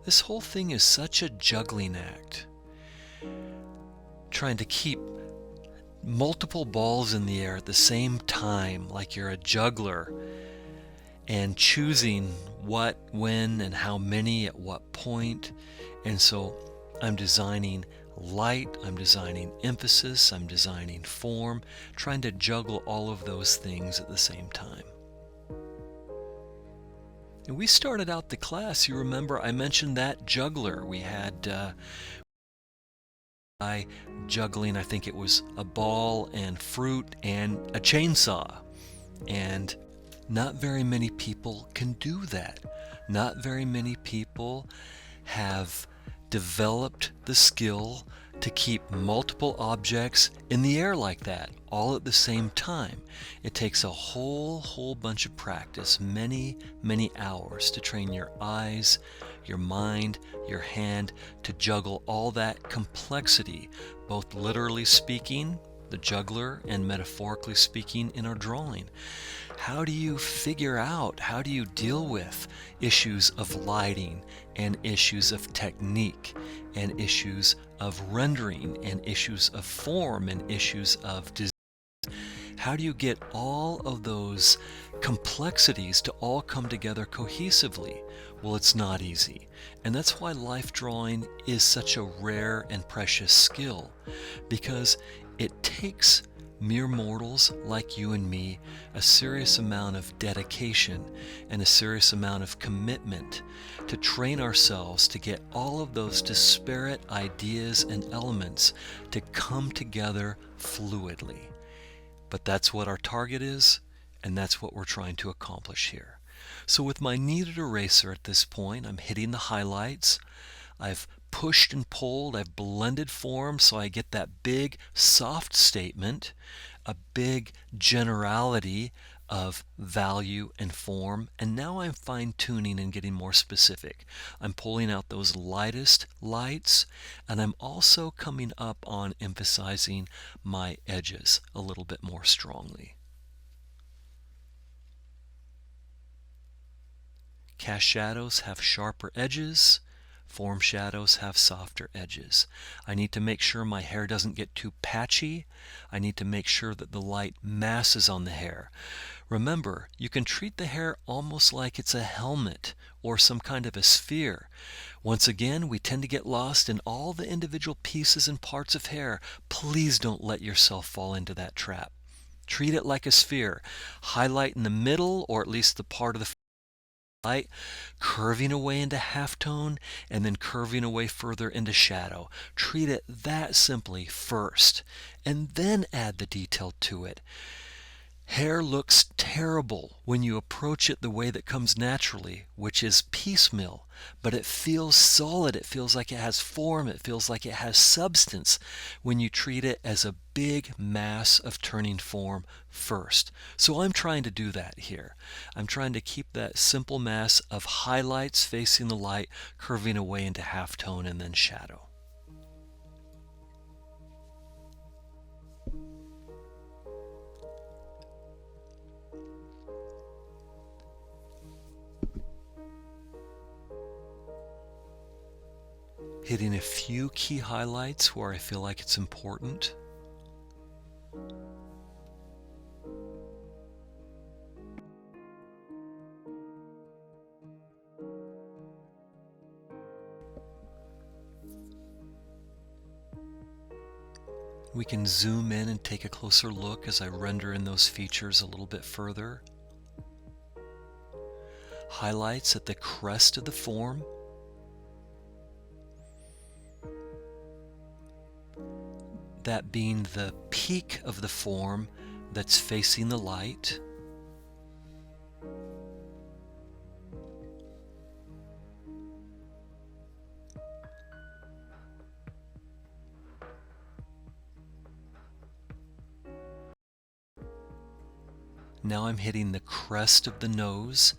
This whole thing is such a juggling act. Trying to keep multiple balls in the air at the same time, like you're a juggler, and choosing what, when, and how many at what point. And so I'm designing light, I'm designing emphasis, I'm designing form, trying to juggle all of those things at the same time. And we started out the class, you remember I mentioned that juggler. We had juggling, I think it was a ball and fruit and a chainsaw. And not very many people can do that. Not very many people have developed the skill to keep multiple objects in the air like that, all at the same time. It takes a whole bunch of practice, many hours to train your eyes, your mind, your hand to juggle all that complexity, both literally speaking, the juggler, and metaphorically speaking in our drawing. How do you figure out, how do you deal with issues of lighting and issues of technique and issues of rendering and issues of form and issues of design? How do you get all of those complexities to all come together cohesively? Well, it's not easy. And that's why life drawing is such a rare and precious skill, because it takes mere mortals like you and me a serious amount of dedication and a serious amount of commitment to train ourselves to get all of those disparate ideas and elements to come together fluidly. But that's what our target is, and that's what we're trying to accomplish here. So with my kneaded eraser at this point, I'm hitting the highlights. I've pushed and pulled, I've blended form so I get that big soft statement, a big generality of value and form, and now I'm fine-tuning and getting more specific. I'm pulling out those lightest lights, and I'm also coming up on emphasizing my edges a little bit more strongly. Cast shadows have sharper edges. Form shadows have softer edges. I need to make sure my hair doesn't get too patchy. I need to make sure that the light masses on the hair. Remember, you can treat the hair almost like it's a helmet or some kind of a sphere. Once again, we tend to get lost in all the individual pieces and parts of hair. Please don't let yourself fall into that trap. Treat it like a sphere. Highlight in the middle, or at least the part of the light, curving away into halftone and then curving away further into shadow. Treat it that simply first, and then add the detail to it. Hair looks terrible when you approach it the way that comes naturally, which is piecemeal, but it feels solid, it feels like it has form, it feels like it has substance when you treat it as a big mass of turning form first. So I'm trying to do that here. I'm trying to keep that simple mass of highlights facing the light, curving away into halftone and then shadow. Hitting a few key highlights where I feel like it's important. We can zoom in and take a closer look as I render in those features a little bit further. Highlights at the crest of the form. That being the peak of the form that's facing the light. Now I'm hitting the crest of the nose.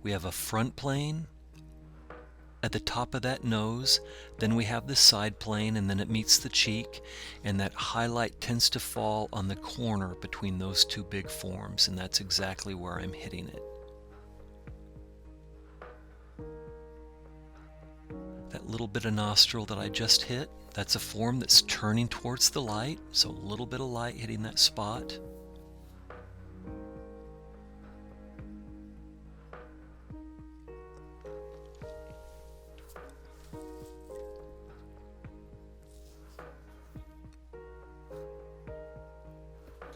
We have a front plane at the top of that nose, then we have the side plane, and then it meets the cheek, and that highlight tends to fall on the corner between those two big forms, and that's exactly where I'm hitting it. that little bit of nostril that I just hit, that's a form that's turning towards the light, so a little bit of light hitting that spot.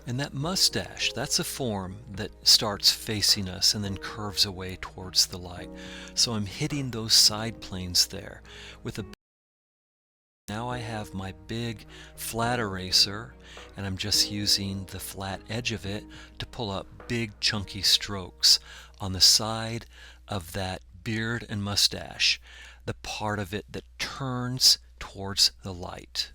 And that mustache, that's a form that starts facing us and then curves away towards the light. So I'm hitting those side planes there with a. Now I have my big flat eraser, and I'm just using the flat edge of it to pull up big chunky strokes on the side of that beard and mustache, the part of it that turns towards the light.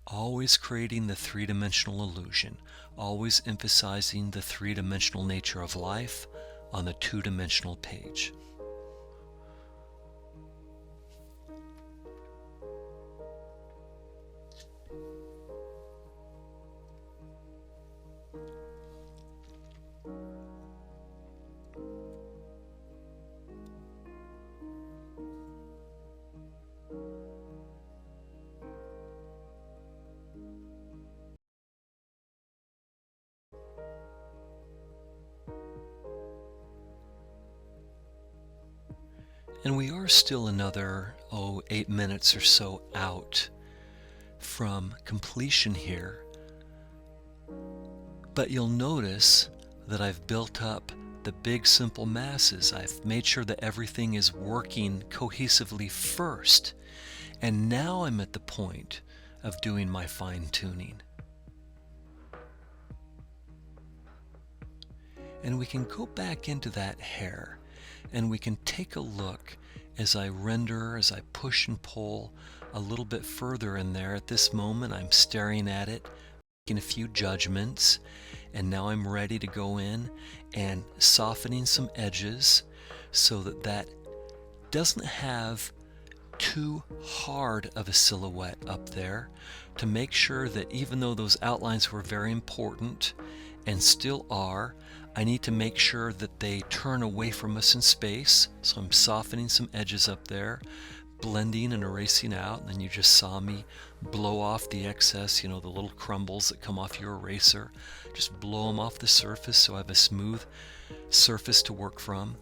Always creating the three-dimensional illusion, always emphasizing the three-dimensional nature of life on the two-dimensional page. And we are still another, 8 minutes or so out from completion here. But you'll notice that I've built up the big simple masses. I've made sure that everything is working cohesively first. And now I'm at the point of doing my fine-tuning. And we can go back into that hair, and we can take a look as I render, as I push and pull a little bit further in there. At this moment, I'm staring at it, making a few judgments, and now I'm ready to go in and softening some edges so that that doesn't have too hard of a silhouette up there, to make sure that even though those outlines were very important and still are, I need to make sure that they turn away from us in space. So I'm softening some edges up there, blending and erasing out, and then you just saw me blow off the excess, the little crumbles that come off your eraser. Just blow them off the surface so I have a smooth surface to work from.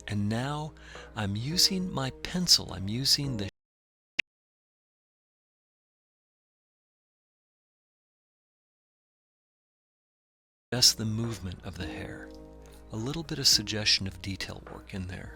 And now I'm using my pencil. I'm using the just the movement of the hair. A little bit of suggestion of detail work in there.